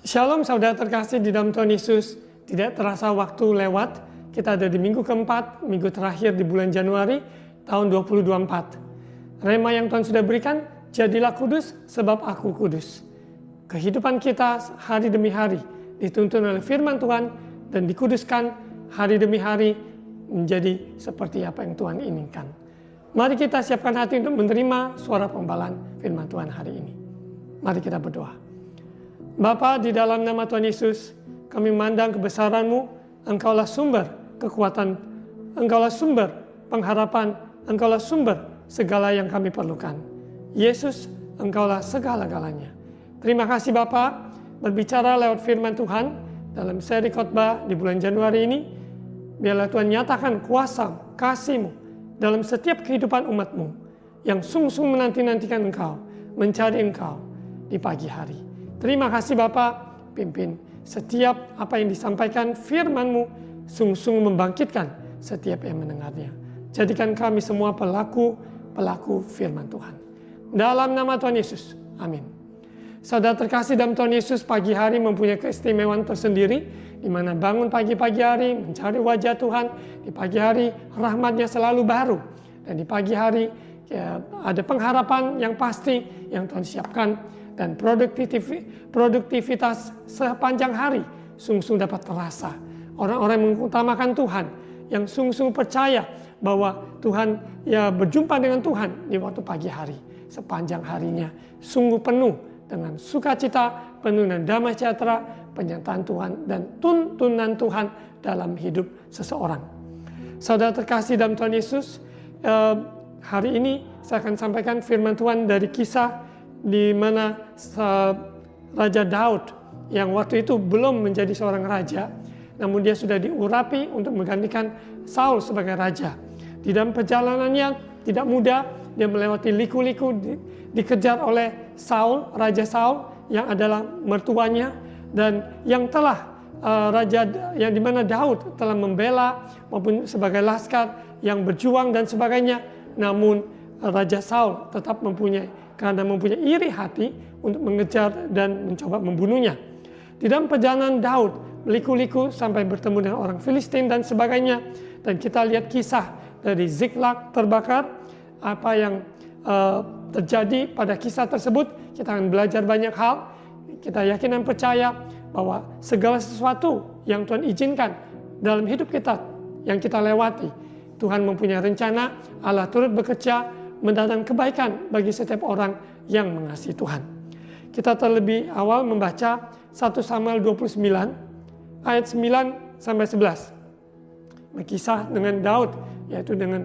Shalom saudara terkasih di dalam Tuhan Yesus. Tidak terasa waktu lewat. Kita ada di minggu keempat, minggu terakhir di bulan Januari tahun 2024. Rema yang Tuhan sudah berikan, jadilah kudus sebab aku kudus. Kehidupan kita hari demi hari dituntun oleh firman Tuhan dan dikuduskan hari demi hari menjadi seperti apa yang Tuhan inginkan. Mari kita siapkan hati untuk menerima suara pembalaan firman Tuhan hari ini. Mari kita berdoa. Bapa, di dalam nama Tuhan Yesus, kami memandang kebesaran-Mu. Engkaulah sumber kekuatan, Engkaulah sumber pengharapan, Engkaulah sumber segala yang kami perlukan. Yesus, Engkaulah segala-galanya. Terima kasih Bapa, berbicara lewat firman Tuhan dalam seri khotbah di bulan Januari ini. Biarlah Tuhan nyatakan kuasa kasih-Mu dalam setiap kehidupan umat-Mu yang sungguh-sungguh menanti-nantikan Engkau, mencari Engkau di pagi hari. Terima kasih Bapa, pimpin setiap apa yang disampaikan firman-Mu sungguh-sungguh membangkitkan setiap yang mendengarnya. Jadikan kami semua pelaku firman Tuhan. Dalam nama Tuhan Yesus, amin. Saudara terkasih dalam Tuhan Yesus, pagi hari mempunyai keistimewaan tersendiri, di mana bangun pagi-pagi hari mencari wajah Tuhan. Di pagi hari rahmat-Nya selalu baru, dan di pagi hari ada pengharapan yang pasti yang Tuhan siapkan. Dan produktivitas sepanjang hari sungguh-sungguh dapat terasa. Orang-orang yang mengutamakan Tuhan, yang sungguh-sungguh percaya bahwa Tuhan berjumpa dengan Tuhan di waktu pagi hari. Sepanjang harinya sungguh penuh dengan sukacita, penuh dengan damai sejahtera, penyertaan Tuhan dan tuntunan Tuhan dalam hidup seseorang. Saudara terkasih dalam Tuhan Yesus, hari ini saya akan sampaikan firman Tuhan dari Kisah di mana Raja Daud yang waktu itu belum menjadi seorang raja, namun dia sudah diurapi untuk menggantikan Saul sebagai raja. Di dalam perjalanannya tidak mudah, dia melewati liku-liku, dikejar oleh Saul, Raja Saul yang adalah mertuanya, dan yang telah raja yang dimana Daud telah membela maupun sebagai laskar yang berjuang dan sebagainya. Namun Raja Saul tetap karena mempunyai iri hati untuk mengejar dan mencoba membunuhnya. Di dalam perjalanan Daud meliku-liku sampai bertemu dengan orang Filistin dan sebagainya. Dan kita lihat kisah dari Ziklag terbakar. Apa yang terjadi pada kisah tersebut, kita akan belajar banyak hal. Kita yakin dan percaya bahwa segala sesuatu yang Tuhan izinkan dalam hidup kita, yang kita lewati, Tuhan mempunyai rencana. Allah turut bekerja mendatangkan kebaikan bagi setiap orang yang mengasihi Tuhan. Kita terlebih awal membaca 1 Samuel 29 ayat 9 sampai 11. Berkisah dengan Daud, yaitu dengan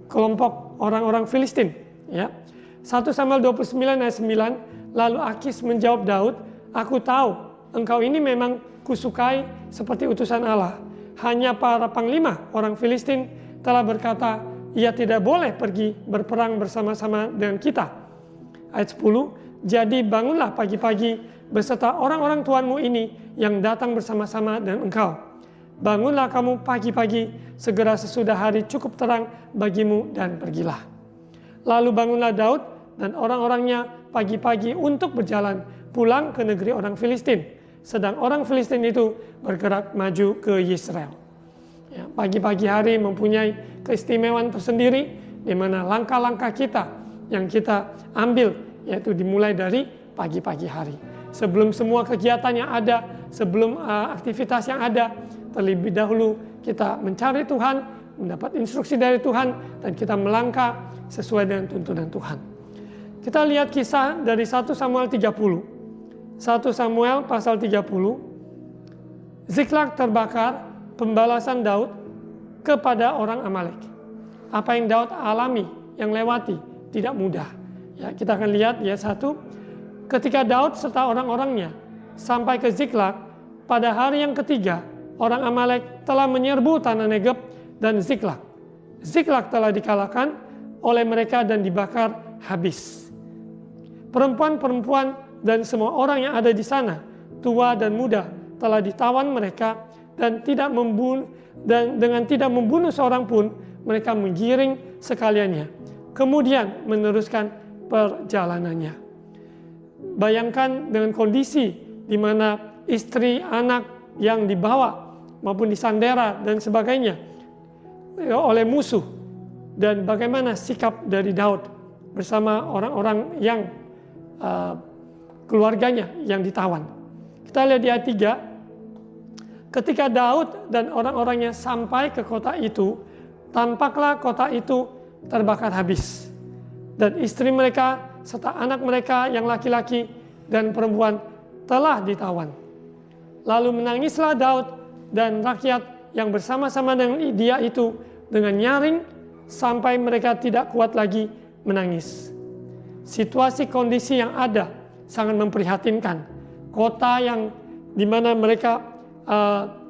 kelompok orang-orang Filistin. Ya. 1 Samuel 29 ayat 9, lalu Akis menjawab Daud, "Aku tahu engkau ini memang kusukai seperti utusan Allah. Hanya para panglima orang Filistin telah berkata, ia tidak boleh pergi berperang bersama-sama dengan kita." Ayat 10, "Jadi bangunlah pagi-pagi beserta orang-orang tuanmu ini yang datang bersama-sama dengan engkau. Bangunlah kamu pagi-pagi, segera sesudah hari cukup terang bagimu dan pergilah." Lalu bangunlah Daud dan orang-orangnya pagi-pagi untuk berjalan pulang ke negeri orang Filistin. Sedang orang Filistin itu bergerak maju ke Yisrael. Ya, pagi-pagi hari mempunyai keistimewaan tersendiri, di mana langkah-langkah kita yang kita ambil, yaitu dimulai dari pagi-pagi hari. Sebelum semua kegiatan yang ada, sebelum aktivitas yang ada, terlebih dahulu kita mencari Tuhan, mendapat instruksi dari Tuhan, dan kita melangkah sesuai dengan tuntunan Tuhan. Kita lihat kisah dari 1 Samuel 30. 1 Samuel pasal 30, Ziklag terbakar, pembalasan Daud kepada orang Amalek. Apa yang Daud alami, yang lewati, tidak mudah. Ya, kita akan lihat ya 1. Ketika Daud serta orang-orangnya sampai ke Ziklag, pada hari yang ketiga, orang Amalek telah menyerbu tanah Negeb dan Ziklag. Ziklag telah dikalahkan oleh mereka dan dibakar habis. Perempuan-perempuan dan semua orang yang ada di sana, tua dan muda, telah ditawan mereka dan dengan tidak membunuh seorang pun, mereka menggiring sekaliannya, kemudian meneruskan perjalanannya. bayangkan dengan kondisi di mana istri, anak yang dibawa maupun disandera dan sebagainya oleh musuh, dan bagaimana sikap dari Daud bersama orang-orang yang keluarganya yang ditawan. Kita lihat di ayat 3, ketika Daud dan orang-orangnya sampai ke kota itu, tampaklah kota itu terbakar habis, dan istri mereka serta anak mereka yang laki-laki dan perempuan telah ditawan. Lalu menangislah Daud dan rakyat yang bersama-sama dengan dia itu dengan nyaring sampai mereka tidak kuat lagi menangis. Situasi kondisi yang ada sangat memprihatinkan. Kota yang dimana mereka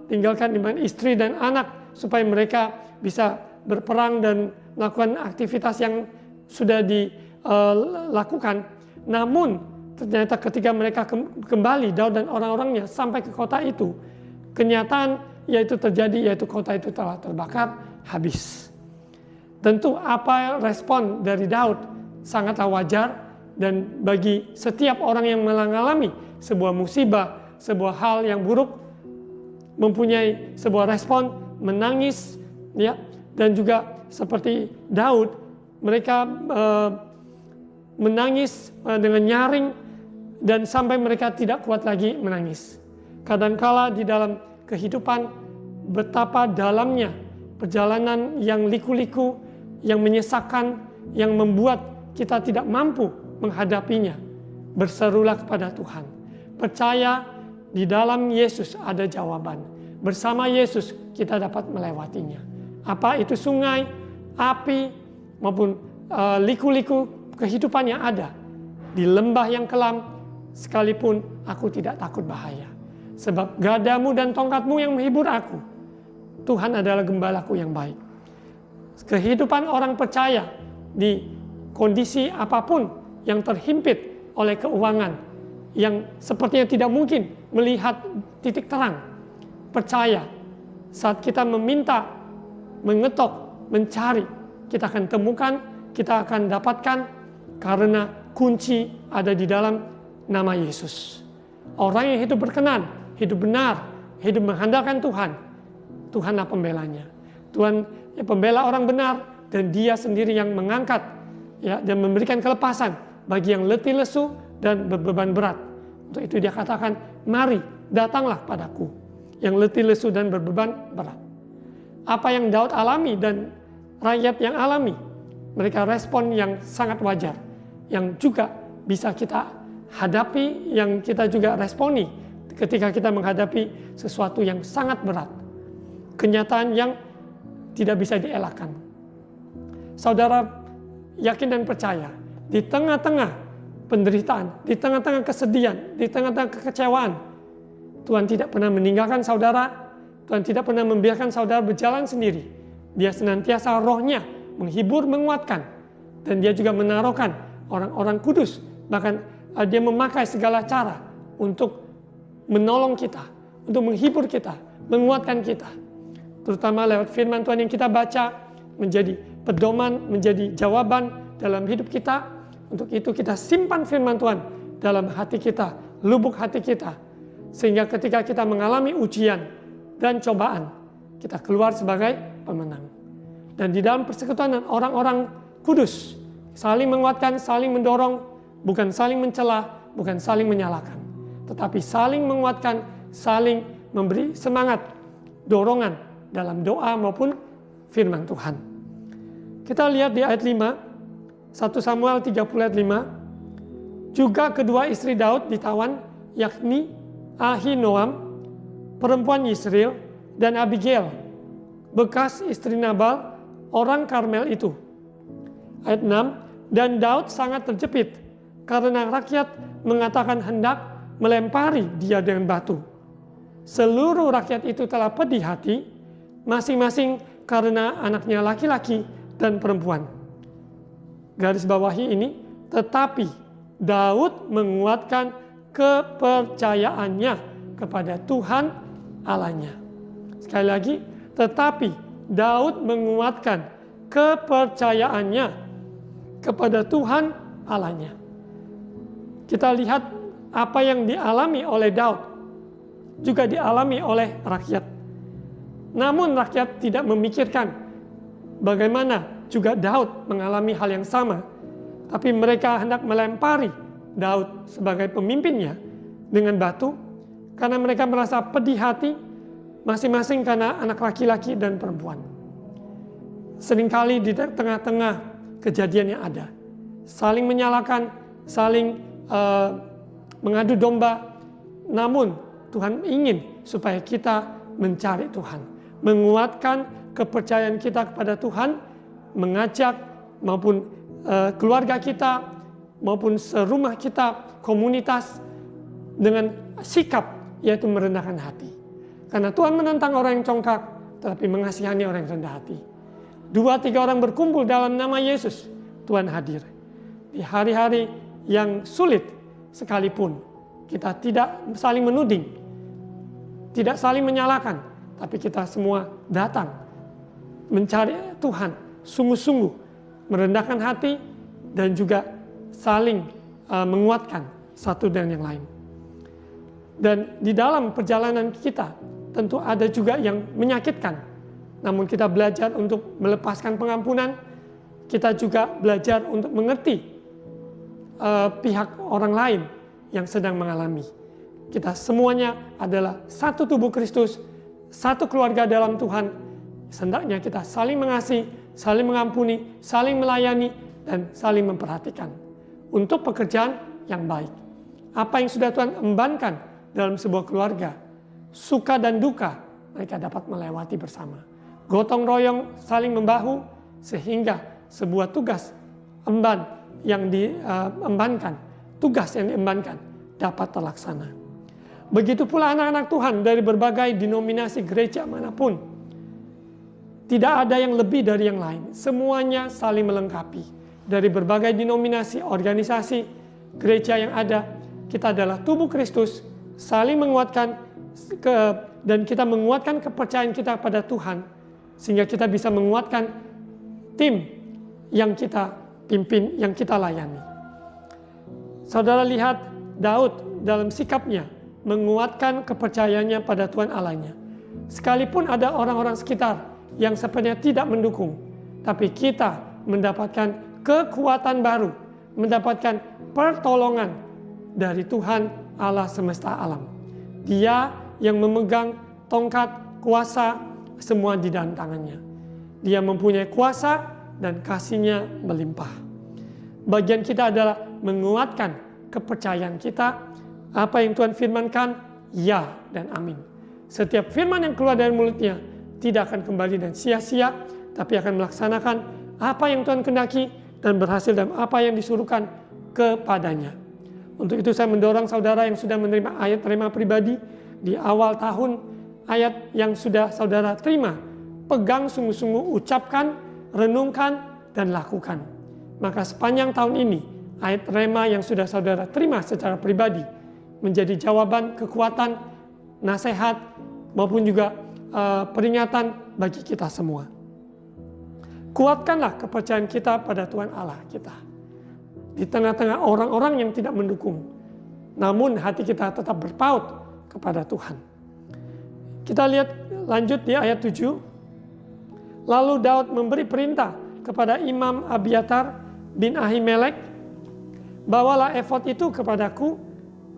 tinggalkan dengan istri dan anak supaya mereka bisa berperang dan melakukan aktivitas yang sudah dilakukan. Namun ternyata ketika mereka kembali, Daud dan orang-orangnya sampai ke kota itu, kenyataan yaitu terjadi, yaitu kota itu telah terbakar habis. Tentu apa respon dari Daud sangatlah wajar, dan bagi setiap orang yang mengalami sebuah musibah, sebuah hal yang buruk, mempunyai sebuah respon menangis, ya, dan juga seperti Daud, mereka menangis dengan nyaring dan sampai mereka tidak kuat lagi menangis. Kadangkala di dalam kehidupan betapa dalamnya perjalanan yang liku-liku, yang menyesakkan, yang membuat kita tidak mampu menghadapinya. Berserulah kepada Tuhan. Percaya di dalam Yesus ada jawaban. Bersama Yesus kita dapat melewatinya. Apa itu sungai, api, maupun liku-liku kehidupan yang ada. Di lembah yang kelam, sekalipun aku tidak takut bahaya. Sebab gadamu dan tongkatmu yang menghibur aku. Tuhan adalah gembalaku yang baik. Kehidupan orang percaya di kondisi apapun yang terhimpit oleh keuangan, yang sepertinya tidak mungkin melihat titik terang. Percaya, saat kita meminta, mengetok, mencari, kita akan temukan, kita akan dapatkan, karena kunci ada di dalam nama Yesus. Orang yang hidup berkenan, hidup benar, hidup mengandalkan Tuhan, Tuhanlah pembelanya. Tuhan yang pembela orang benar, dan Dia sendiri yang mengangkat, ya, dan memberikan kelepasan bagi yang letih lesu dan berbeban berat. Untuk itu Dia katakan, mari datanglah padaku yang letih lesu dan berbeban berat. Apa yang Daud alami dan rakyat yang alami, mereka respon yang sangat wajar, yang juga bisa kita hadapi, yang kita juga responi ketika kita menghadapi sesuatu yang sangat berat. Kenyataan yang tidak bisa dielakkan. Saudara yakin dan percaya, di tengah-tengah penderitaan, di tengah-tengah kesedihan, di tengah-tengah kekecewaan, Tuhan tidak pernah meninggalkan saudara. Tuhan tidak pernah membiarkan saudara berjalan sendiri. Dia senantiasa rohnya menghibur, menguatkan, dan Dia juga menaruhkan orang-orang kudus. Bahkan Dia memakai segala cara untuk menolong kita, untuk menghibur kita, menguatkan kita. Terutama lewat firman Tuhan yang kita baca, menjadi pedoman, menjadi jawaban dalam hidup kita. Untuk itu kita simpan firman Tuhan dalam hati kita, lubuk hati kita. Sehingga ketika kita mengalami ujian dan cobaan, kita keluar sebagai pemenang. Dan di dalam persekutuan orang-orang kudus, saling menguatkan, saling mendorong, bukan saling mencela, bukan saling menyalahkan, tetapi saling menguatkan, saling memberi semangat, dorongan dalam doa maupun firman Tuhan. Kita lihat di ayat 5, 1 Samuel 30 ayat 5, juga kedua istri Daud ditawan, yakni Ahinoam, perempuan Yisrael, dan Abigail, bekas istri Nabal, orang Karmel itu. Ayat 6, dan Daud sangat terjepit karena rakyat mengatakan hendak melempari dia dengan batu. Seluruh rakyat itu telah pedih hati, masing-masing karena anaknya laki-laki dan perempuan. Garis bawahi ini, tetapi Daud menguatkan kepercayaannya kepada Tuhan Allahnya. Sekali lagi, tetapi Daud menguatkan kepercayaannya kepada Tuhan Allahnya. Kita lihat apa yang dialami oleh Daud juga dialami oleh rakyat. Namun rakyat tidak memikirkan bagaimana juga Daud mengalami hal yang sama. Tapi mereka hendak melempari Daud sebagai pemimpinnya dengan batu karena mereka merasa pedih hati masing-masing karena anak laki-laki dan perempuan. Seringkali di tengah-tengah kejadian yang ada, saling menyalahkan, saling mengadu domba. Namun Tuhan ingin supaya kita mencari Tuhan, menguatkan kepercayaan kita kepada Tuhan, mengajak maupun keluarga kita, maupun serumah kita, komunitas, dengan sikap yaitu merendahkan hati. Karena Tuhan menentang orang yang congkak, tetapi mengasihani orang yang rendah hati. 2-3 orang berkumpul dalam nama Yesus, Tuhan hadir. Di hari-hari yang sulit sekalipun, kita tidak saling menuding, tidak saling menyalahkan, tapi kita semua datang mencari Tuhan, sungguh-sungguh merendahkan hati dan juga saling menguatkan satu dan yang lain. Dan di dalam perjalanan kita tentu ada juga yang menyakitkan. Namun kita belajar untuk melepaskan pengampunan. Kita juga belajar untuk mengerti pihak orang lain yang sedang mengalami. Kita semuanya adalah satu tubuh Kristus, satu keluarga dalam Tuhan. Hendaknya kita saling mengasihi, saling mengampuni, saling melayani, dan saling memperhatikan untuk pekerjaan yang baik. Apa yang sudah Tuhan embankan dalam sebuah keluarga, suka dan duka, mereka dapat melewati bersama. Gotong royong saling membahu sehingga sebuah tugas emban yang diembankan, tugas yang diembankan dapat terlaksana. Begitu pula anak-anak Tuhan dari berbagai denominasi gereja manapun. Tidak ada yang lebih dari yang lain. Semuanya saling melengkapi. Dari berbagai denominasi, organisasi, gereja yang ada, kita adalah tubuh Kristus, saling menguatkan dan kita menguatkan kepercayaan kita pada Tuhan sehingga kita bisa menguatkan tim yang kita pimpin, yang kita layani. Saudara lihat Daud dalam sikapnya menguatkan kepercayaannya pada Tuhan Allahnya. Sekalipun ada orang-orang sekitar yang sebenarnya tidak mendukung, tapi kita mendapatkan kekuatan baru, mendapatkan pertolongan dari Tuhan Allah semesta alam. Dia yang memegang tongkat kuasa semua di dalam tangannya. Dia mempunyai kuasa dan kasih-Nya melimpah. Bagian kita adalah menguatkan kepercayaan kita. Apa yang Tuhan firmankan, ya dan amin. Setiap firman yang keluar dari mulutnya tidak akan kembali dan sia-sia, tapi akan melaksanakan apa yang Tuhan kehendaki dan berhasil dalam apa yang disuruhkan kepadanya. Untuk itu saya mendorong saudara yang sudah menerima ayat rema pribadi di awal tahun, ayat yang sudah saudara terima, pegang sungguh-sungguh, ucapkan, renungkan, dan lakukan. Maka sepanjang tahun ini, ayat rema yang sudah saudara terima secara pribadi menjadi jawaban, kekuatan, nasihat, maupun juga peringatan bagi kita semua. Kuatkanlah kepercayaan kita pada Tuhan Allah kita. Di tengah-tengah orang-orang yang tidak mendukung, namun hati kita tetap berpaut kepada Tuhan. Kita lihat lanjut di ayat 7. Lalu Daud memberi perintah kepada Imam Abiatar bin Ahimelek, bawalah efod itu kepadaku.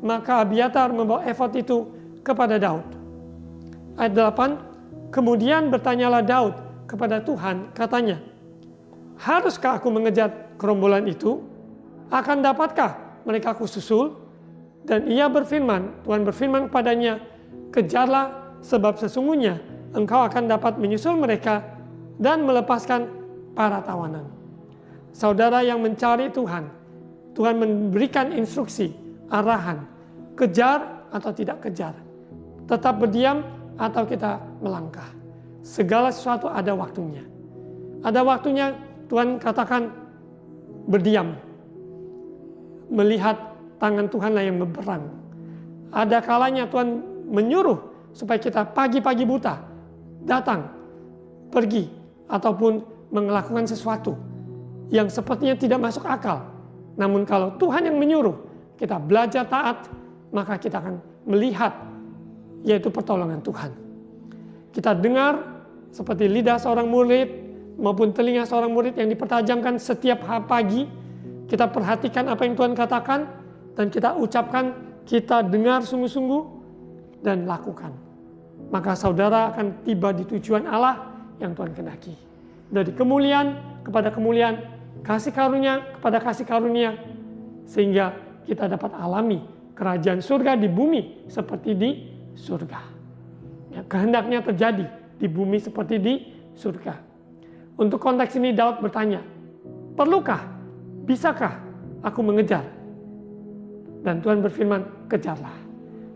Maka Abiatar membawa efod itu kepada Daud. Ayat 8. Kemudian bertanyalah Daud kepada Tuhan, katanya, haruskah aku mengejar gerombolan itu? Akan dapatkah mereka kususul? Dan ia berfirman, Tuhan berfirman kepadanya, kejarlah, sebab sesungguhnya engkau akan dapat menyusul mereka dan melepaskan para tawanan. Saudara yang mencari Tuhan, Tuhan memberikan instruksi, arahan, kejar atau tidak kejar, tetap berdiam atau kita melangkah. Segala sesuatu ada waktunya. Ada waktunya Tuhan katakan berdiam, melihat tangan Tuhanlah yang berperang. Ada kalanya Tuhan menyuruh supaya kita pagi-pagi buta datang, pergi, ataupun melakukan sesuatu yang sepertinya tidak masuk akal. Namun kalau Tuhan yang menyuruh, kita belajar taat, maka kita akan melihat yaitu pertolongan Tuhan. Kita dengar seperti lidah seorang murid maupun telinga seorang murid yang dipertajamkan setiap pagi. Kita perhatikan apa yang Tuhan katakan dan kita ucapkan, kita dengar sungguh-sungguh dan lakukan. Maka saudara akan tiba di tujuan Allah yang Tuhan kehendaki. Dari kemuliaan kepada kemuliaan, kasih karunia kepada kasih karunia, sehingga kita dapat alami kerajaan surga di bumi seperti di surga. Ya, kehendaknya terjadi di bumi seperti di surga. Untuk konteks ini Daud bertanya, perlukah, bisakah aku mengejar? Dan Tuhan berfirman, kejarlah.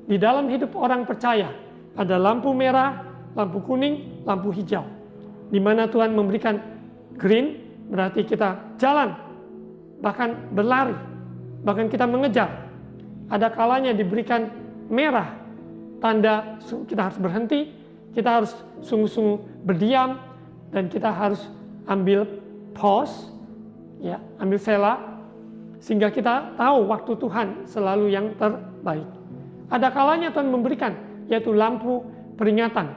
Di dalam hidup orang percaya ada lampu merah, lampu kuning, lampu hijau. Di mana Tuhan memberikan green, berarti kita jalan, bahkan berlari, bahkan kita mengejar. Ada kalanya diberikan merah, tanda kita harus berhenti, kita harus sungguh-sungguh berdiam, dan kita harus ambil pause, ya, ambil sela, sehingga kita tahu waktu Tuhan selalu yang terbaik. Ada kalanya Tuhan memberikan, yaitu lampu peringatan,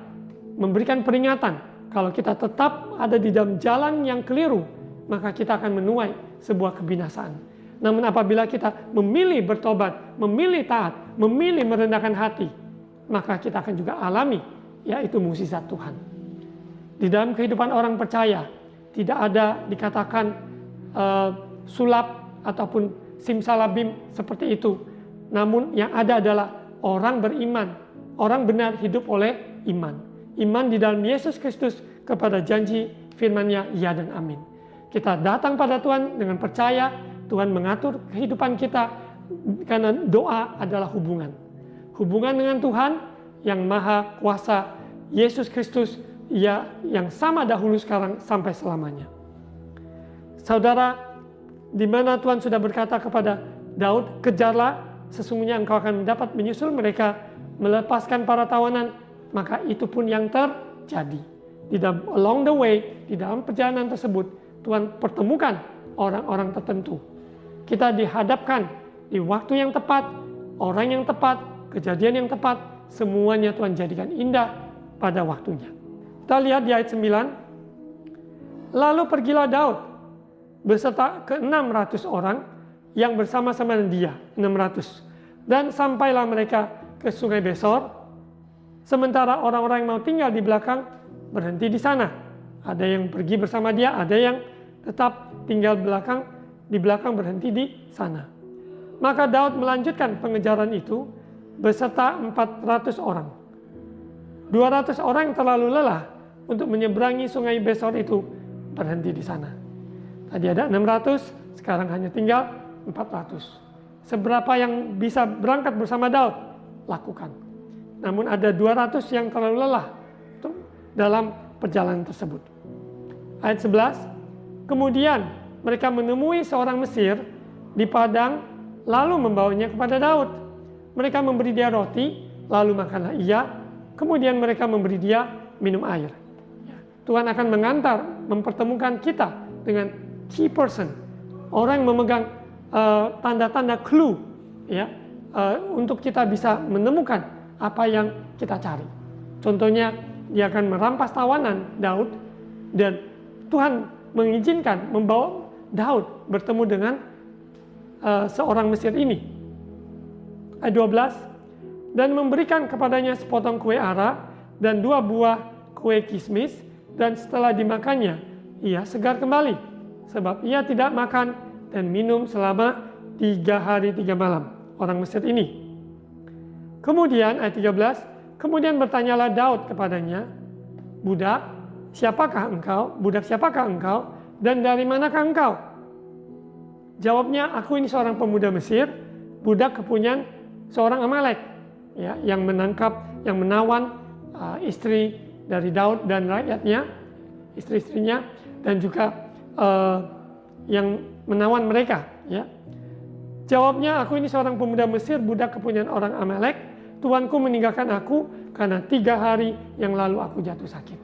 memberikan peringatan. Kalau kita tetap ada di dalam jalan yang keliru, maka kita akan menuai sebuah kebinasaan. Namun apabila kita memilih bertobat, memilih taat, memilih merendahkan hati, maka kita akan juga alami, yaitu mukjizat Tuhan. Di dalam kehidupan orang percaya, tidak ada dikatakan sulap ataupun simsalabim seperti itu. Namun yang ada adalah orang beriman, orang benar hidup oleh iman. Iman di dalam Yesus Kristus kepada janji firman-Nya, ya dan amin. Kita datang pada Tuhan dengan percaya, Tuhan mengatur kehidupan kita, karena doa adalah hubungan. Hubungan dengan Tuhan yang maha kuasa, Yesus Kristus, ya, yang sama dahulu, sekarang, sampai selamanya. Saudara, di mana Tuhan sudah berkata kepada Daud, kejarlah, sesungguhnya engkau akan dapat menyusul mereka, melepaskan para tawanan, maka itu pun yang terjadi. Along the way, di dalam perjalanan tersebut, Tuhan pertemukan orang-orang tertentu. Kita dihadapkan di waktu yang tepat, orang yang tepat, kejadian yang tepat, semuanya Tuhan jadikan indah pada waktunya. Kita lihat di ayat 9. Lalu pergilah Daud beserta ke-600 orang yang bersama-sama dengan dia, 600. Dan sampailah mereka ke Sungai Besor. Sementara orang-orang yang mau tinggal di belakang berhenti di sana. Ada yang pergi bersama dia, ada yang tetap tinggal di belakang berhenti di sana. Maka Daud melanjutkan pengejaran itu beserta 400 orang. 200 orang yang terlalu lelah untuk menyeberangi Sungai Besor itu berhenti di sana. Tadi ada 600, sekarang hanya tinggal 400. Seberapa yang bisa berangkat bersama Daud? Lakukan. Namun ada 200 yang terlalu lelah dalam perjalanan tersebut. Ayat 11, kemudian mereka menemui seorang Mesir di padang, lalu membawanya kepada Daud. Mereka memberi dia roti, lalu makanlah ia, kemudian mereka memberi dia minum air. Tuhan akan mengantar, mempertemukan kita dengan key person, orang yang memegang tanda-tanda clue, ya, untuk kita bisa menemukan apa yang kita cari. Contohnya, dia akan merampas tawanan Daud, dan Tuhan mengizinkan membawa Daud bertemu dengan seorang Mesir ini. Ayat 12, dan memberikan kepadanya sepotong kue ara dan 2 buah kue kismis, dan setelah dimakannya, ia segar kembali, sebab ia tidak makan dan minum selama 3 hari 3 malam. Orang Mesir ini. Kemudian ayat 13, kemudian bertanyalah Daud kepadanya, budak siapakah engkau dan dari manakah engkau? Jawabnya, aku ini seorang pemuda Mesir, budak kepunyaan seorang Amalek, ya, yang menawan istri dari Daud dan rakyatnya, istri-istrinya, dan juga yang menawan mereka, ya. Jawabnya, aku ini seorang pemuda Mesir, budak kepunyaan orang Amalek. Tuanku meninggalkan aku karena 3 hari yang lalu aku jatuh sakit.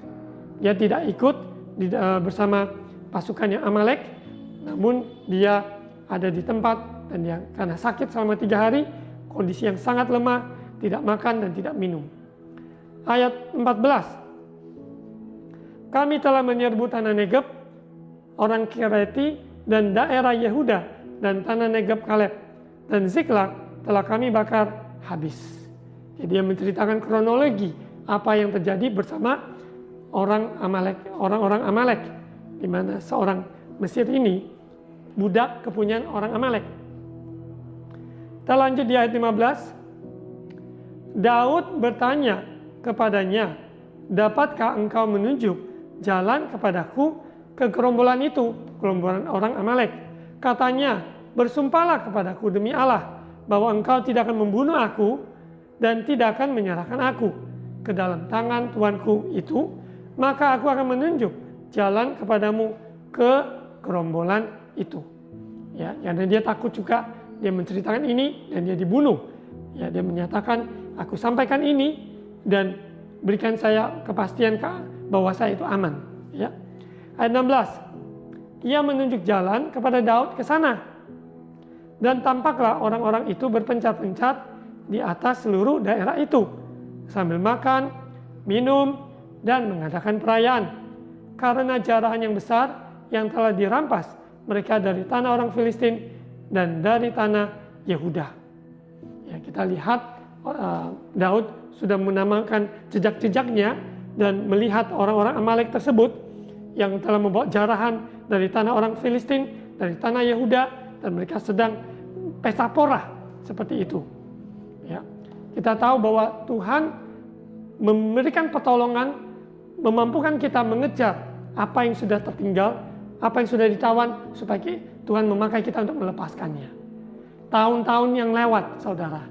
Dia tidak ikut bersama pasukannya Amalek, namun dia ada di tempat dan dia karena sakit selama 3 hari, kondisi yang sangat lemah, tidak makan dan tidak minum. Ayat 14. Kami telah menyerbu tanah Negeb, orang Kireti dan daerah Yehuda dan tanah Negeb Kaleb dan Ziklag telah kami bakar habis. Jadi dia menceritakan kronologi apa yang terjadi bersama orang-orang Amalek, di mana seorang Mesir ini budak kepunyaan orang Amalek. Kita lanjut di ayat 15. Daud bertanya kepadanya, dapatkah engkau menunjuk jalan kepadaku ke gerombolan itu, gerombolan orang Amalek? Katanya, bersumpahlah kepadaku demi Allah bahwa engkau tidak akan membunuh aku dan tidak akan menyerahkan aku ke dalam tangan tuanku itu, maka aku akan menunjuk jalan kepadamu ke gerombolan itu. Ya, karena dia takut juga, dia menceritakan ini dan dia dibunuh. Ya, dia menyatakan, aku sampaikan ini dan berikan saya kepastian bahwa saya itu aman. Ya. Ayat 16. Ia menunjuk jalan kepada Daud ke sana. Dan tampaklah orang-orang itu berpencar-pencar di atas seluruh daerah itu, sambil makan, minum, dan mengadakan perayaan. Karena jarahan yang besar yang telah dirampas mereka dari tanah orang Filistin dan dari tanah Yehuda. Ya, kita lihat Daud sudah menamakan jejak-jejaknya dan melihat orang-orang Amalek tersebut yang telah membawa jarahan dari tanah orang Filistin, dari tanah Yehuda, dan mereka sedang pesta porah seperti itu. Ya, kita tahu bahwa Tuhan memberikan pertolongan, memampukan kita mengejar apa yang sudah tertinggal, apa yang sudah ditawan, supaya Tuhan memakai kita untuk melepaskannya. Tahun-tahun yang lewat, saudara,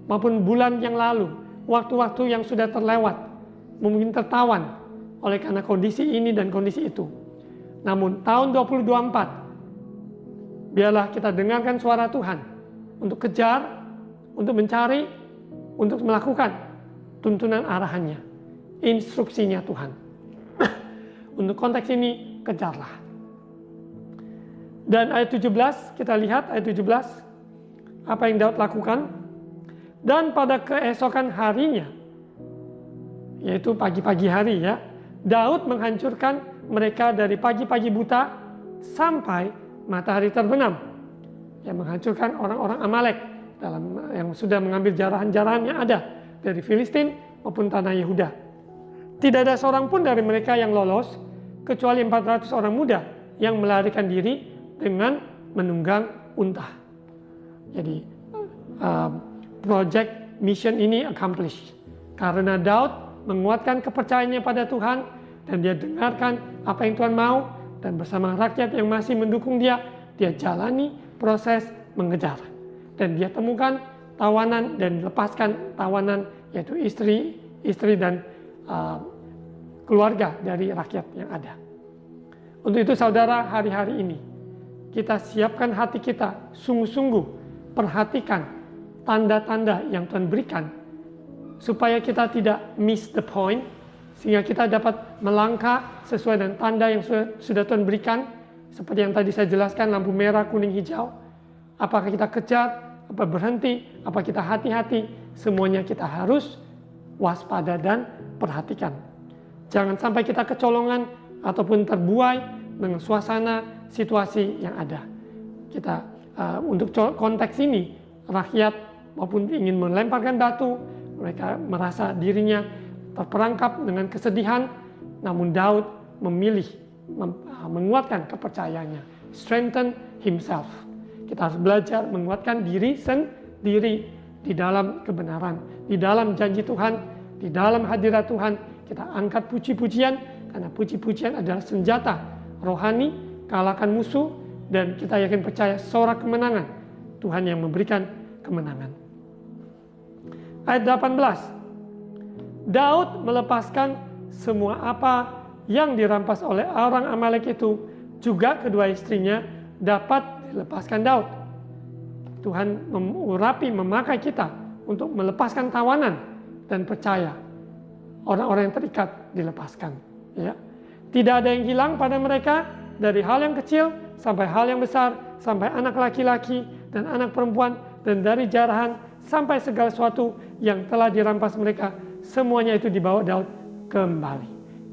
maupun bulan yang lalu, waktu-waktu yang sudah terlewat, mungkin tertawan oleh karena kondisi ini dan kondisi itu. Namun tahun 2024, biarlah kita dengarkan suara Tuhan untuk kejar, untuk mencari, untuk melakukan tuntunan arahannya, instruksinya Tuhan. Untuk konteks ini, kejarlah. Dan ayat 17, kita lihat ayat 17, apa yang Daud lakukan. Dan pada keesokan harinya, yaitu pagi-pagi hari ya, Daud menghancurkan mereka dari pagi-pagi buta sampai matahari terbenam. Yang menghancurkan orang-orang Amalek yang sudah mengambil jarahan-jarahan yang ada dari Filistin maupun tanah Yehuda. Tidak ada seorang pun dari mereka yang lolos, kecuali 400 orang muda yang melarikan diri dengan menunggang unta. Jadi project mission ini accomplished karena Daud menguatkan kepercayaannya pada Tuhan dan dia dengarkan apa yang Tuhan mau, dan bersama rakyat yang masih mendukung dia jalani proses mengejar. Dan dia temukan tawanan dan lepaskan tawanan, yaitu istri dan keluarga dari rakyat yang ada. Untuk itu saudara, hari-hari ini kita siapkan hati kita, sungguh-sungguh perhatikan tanda-tanda yang Tuhan berikan, supaya kita tidak miss the point, sehingga kita dapat melangkah sesuai dengan tanda yang sudah Tuhan berikan. Seperti yang tadi saya jelaskan, lampu merah, kuning, hijau. Apakah kita kejar, apa berhenti, apa kita hati-hati, semuanya kita harus waspada dan perhatikan. Jangan sampai kita kecolongan ataupun terbuai dengan suasana situasi yang ada. Kita untuk konteks ini, rakyat maupun ingin melemparkan batu, mereka merasa dirinya terperangkap dengan kesedihan, namun Daud memilih menguatkan kepercayaannya, strengthen himself. Kita harus belajar menguatkan diri sendiri di dalam kebenaran, di dalam janji Tuhan, di dalam hadirat Tuhan. Kita angkat puji-pujian, karena puji-pujian adalah senjata rohani, kalahkan musuh, dan kita yakin percaya sorak kemenangan, Tuhan yang memberikan kemenangan. Ayat 18. Daud melepaskan semua apa yang dirampas oleh orang Amalek itu, juga kedua istrinya dapat dilepaskan Daud. Tuhan memakai kita untuk melepaskan tawanan dan percaya orang-orang yang terikat dilepaskan. Ya. Tidak ada yang hilang pada mereka, dari hal yang kecil sampai hal yang besar, sampai anak laki-laki dan anak perempuan, dan dari jarahan sampai segala sesuatu yang telah dirampas mereka, semuanya itu dibawa Daud kembali.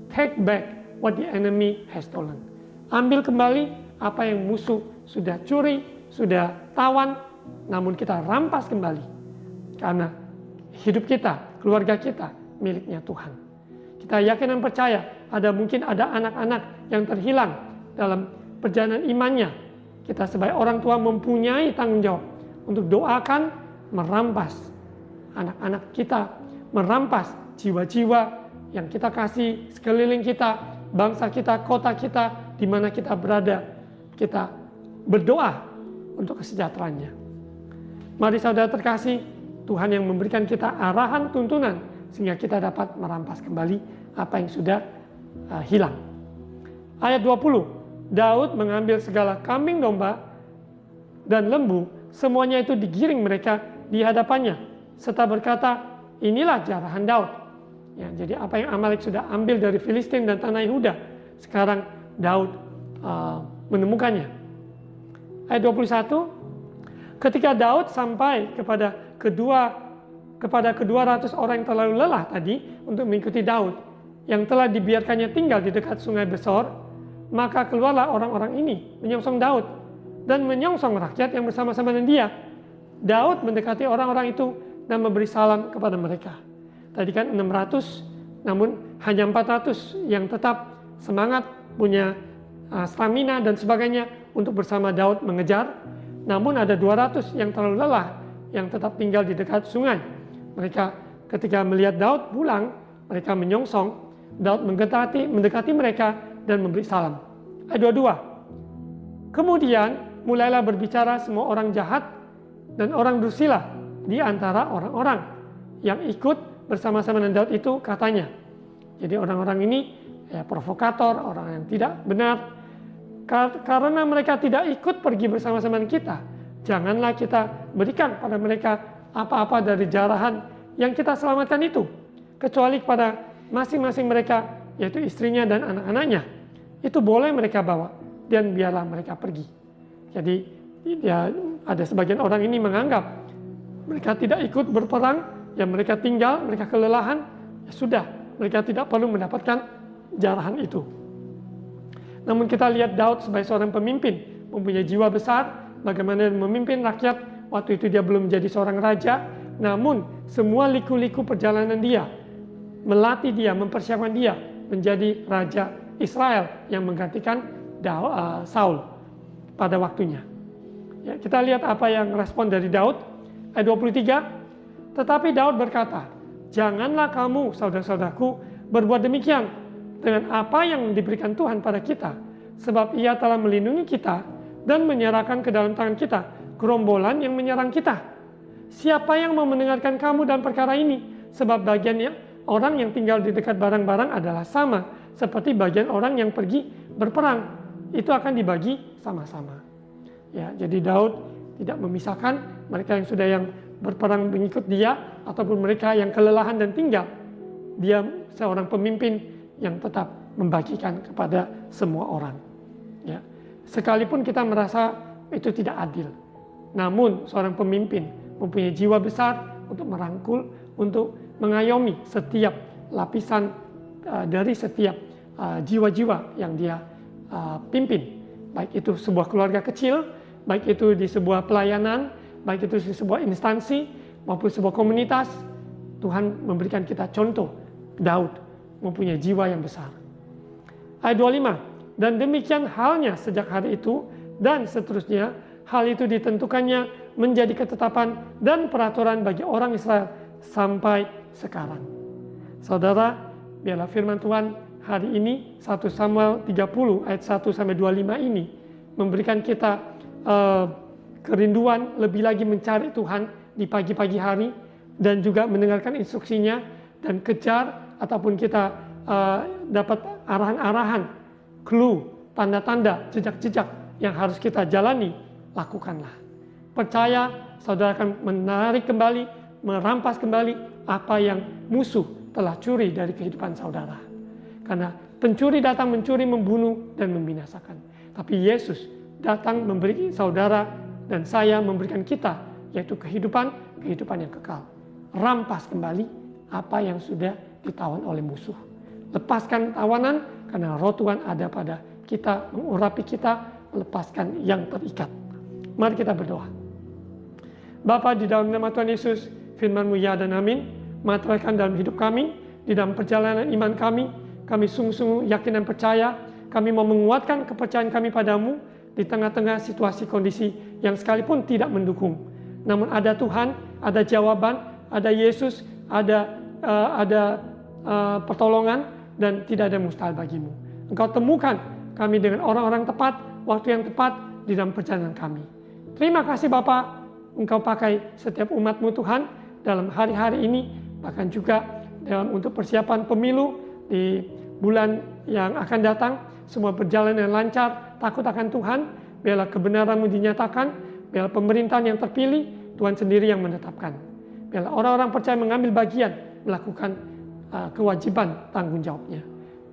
Take back what the enemy has stolen. Ambil kembali apa yang musuh sudah curi, sudah tawan, namun kita rampas kembali. Karena hidup kita, keluarga kita, miliknya Tuhan. Kita yakin dan percaya mungkin ada anak-anak yang terhilang dalam perjalanan imannya. Kita sebagai orang tua mempunyai tanggung jawab untuk doakan, merampas anak-anak kita, merampas jiwa-jiwa yang kita kasih sekeliling kita, bangsa kita, kota kita, di mana kita berada. Kita berdoa untuk kesejahteraannya. Mari saudara terkasih, Tuhan yang memberikan kita arahan tuntunan sehingga kita dapat merampas kembali apa yang sudah hilang. Ayat 20, Daud mengambil segala kambing domba dan lembu, semuanya itu digiring mereka di hadapannya, serta berkata, inilah jarahan Daud. Ya, jadi apa yang Amalek sudah ambil dari Filistin dan tanah Yehuda, sekarang Daud menemukannya. Ayat 21, ketika Daud sampai kepada 200 orang yang terlalu lelah tadi untuk mengikuti Daud, yang telah dibiarkannya tinggal di dekat sungai Besor, maka keluarlah orang-orang ini menyongsong Daud dan menyongsong rakyat yang bersama-sama dengan dia. Daud mendekati orang-orang itu dan memberi salam kepada mereka. Tadi kan 600, namun hanya 400 yang tetap semangat, punya stamina dan sebagainya untuk bersama Daud mengejar. Namun ada 200 yang terlalu lelah, yang tetap tinggal di dekat sungai. Mereka ketika melihat Daud pulang, mereka menyongsong. Daud mendekati mereka dan memberi salam. Ayat 22. Kemudian mulailah berbicara semua orang jahat dan orang dursila di antara orang-orang yang ikut bersama-sama dengan Daud itu, katanya. Jadi orang-orang ini provokator, orang yang tidak benar. Karena mereka tidak ikut pergi bersama-sama dengan kita, janganlah kita berikan pada mereka apa-apa dari jarahan yang kita selamatkan itu, kecuali kepada masing-masing mereka, yaitu istrinya dan anak-anaknya. Itu boleh mereka bawa dan biarlah mereka pergi. Jadi ya, ada sebagian orang ini menganggap mereka tidak ikut berperang, ya mereka tinggal, mereka kelelahan, ya sudah, mereka tidak perlu mendapatkan jarahan itu. Namun kita lihat Daud sebagai seorang pemimpin, mempunyai jiwa besar, bagaimana memimpin rakyat. Waktu itu dia belum menjadi seorang raja, namun semua liku-liku perjalanan dia, melatih dia, mempersiapkan dia menjadi raja Israel yang menggantikan Saul pada waktunya. Ya, kita lihat apa yang respon dari Daud. Ayat 23, tetapi Daud berkata, janganlah kamu, saudara-saudaraku, berbuat demikian dengan apa yang diberikan Tuhan pada kita, sebab Ia telah melindungi kita dan menyerahkan ke dalam tangan kita gerombolan yang menyerang kita. Siapa yang mau mendengarkan kamu dalam perkara ini? Sebab bagiannya orang yang tinggal di dekat barang-barang adalah sama seperti bagian orang yang pergi berperang. Itu akan dibagi sama-sama. Ya, jadi Daud tidak memisahkan mereka yang berperang mengikut dia ataupun mereka yang kelelahan dan tinggal. Dia seorang pemimpin yang tetap membagikan kepada semua orang. Ya, sekalipun kita merasa itu tidak adil, namun seorang pemimpin mempunyai jiwa besar untuk merangkul, untuk mengayomi setiap lapisan dari setiap jiwa-jiwa yang dia pimpin. Baik itu sebuah keluarga kecil, baik itu di sebuah pelayanan, baik itu di sebuah instansi, maupun sebuah komunitas. Tuhan memberikan kita contoh, Daud mempunyai jiwa yang besar. Ayat 25, dan demikian halnya sejak hari itu dan seterusnya, hal itu ditentukannya menjadi ketetapan dan peraturan bagi orang Israel sampai sekarang. Saudara, biarlah firman Tuhan hari ini 1 Samuel 30 ayat 1-25 ini memberikan kita kerinduan lebih lagi mencari Tuhan di pagi-pagi hari dan juga mendengarkan instruksinya dan kejar ataupun kita dapat arahan-arahan, clue, tanda-tanda, jejak-jejak yang harus kita jalani, lakukanlah. Percaya saudara akan menarik kembali, merampas kembali apa yang musuh telah curi dari kehidupan saudara. Karena pencuri datang mencuri, membunuh, dan membinasakan. Tapi Yesus datang memberi saudara dan saya, memberikan kita, yaitu kehidupan yang kekal. Rampas kembali apa yang sudah ditawan oleh musuh. Lepaskan tawanan, karena roh Tuhan ada pada kita, mengurapi kita, melepaskan yang terikat. Mari kita berdoa. Bapa, di dalam nama Tuhan Yesus, firman-Mu ya dan amin, materaikan dalam hidup kami, di dalam perjalanan iman kami sungguh-sungguh yakin dan percaya, kami mau menguatkan kepercayaan kami padamu, di tengah-tengah situasi kondisi yang sekalipun tidak mendukung. Namun ada Tuhan, ada jawaban, ada Yesus, ada pertolongan, dan tidak ada mustahil bagimu. Engkau temukan kami dengan orang-orang tepat, waktu yang tepat di dalam perjalanan kami. Terima kasih Bapa, Engkau pakai setiap umat-Mu Tuhan dalam hari-hari ini, bahkan juga dalam untuk persiapan pemilu di bulan yang akan datang, semua berjalan dengan lancar, takut akan Tuhan, biarlah kebenaran-Mu dinyatakan, biarlah pemerintahan yang terpilih, Tuhan sendiri yang menetapkan. Biarlah orang-orang percaya mengambil bagian, melakukan kewajiban tanggung jawabnya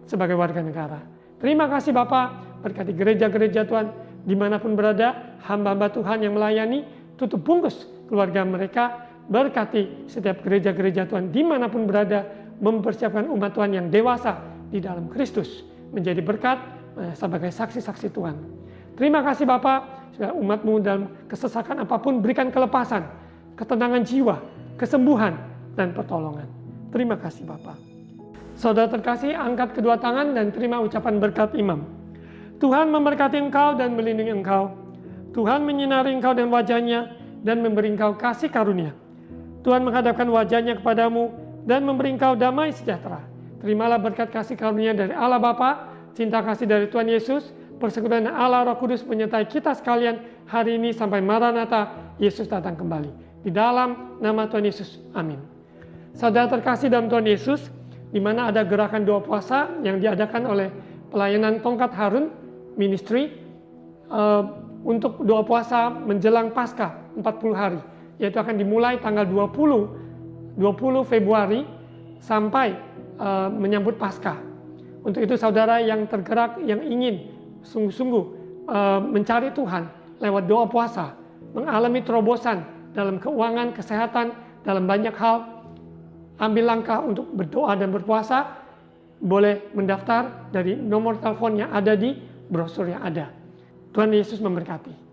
sebagai warga negara. Terima kasih Bapak, berkati gereja-gereja Tuhan, dimanapun berada, hamba-hamba Tuhan yang melayani, tutup bungkus keluarga mereka, berkati setiap gereja-gereja Tuhan, dimanapun berada, mempersiapkan umat Tuhan yang dewasa di dalam Kristus, menjadi berkat sebagai saksi-saksi Tuhan. Terima kasih Bapak, supaya umat-Mu dalam kesesakan apapun berikan kelepasan, ketenangan jiwa, kesembuhan, dan pertolongan. Terima kasih Bapak. Saudara terkasih, angkat kedua tangan dan terima ucapan berkat imam. Tuhan memberkati engkau dan melindungi engkau. Tuhan menyinari engkau dengan wajah-Nya dan memberi engkau kasih karunia. Tuhan menghadapkan wajah-Nya kepadamu dan memberi engkau damai sejahtera. Terimalah berkat kasih karunia dari Allah Bapa, cinta kasih dari Tuhan Yesus, persekutuan Allah Roh Kudus menyertai kita sekalian hari ini sampai Maranatha, Yesus datang kembali. Di dalam nama Tuhan Yesus, amin. Saudara terkasih dalam Tuhan Yesus, di mana ada gerakan doa puasa yang diadakan oleh pelayanan Tongkat Harun Ministry untuk doa puasa menjelang Paskah 40 hari, yaitu akan dimulai tanggal 20 Februari sampai menyambut Paskah. Untuk itu saudara yang tergerak, yang ingin sungguh-sungguh mencari Tuhan lewat doa puasa, mengalami terobosan dalam keuangan, kesehatan, dalam banyak hal, ambil langkah untuk berdoa dan berpuasa, boleh mendaftar dari nomor telepon yang ada di brosur yang ada. Tuhan Yesus memberkati.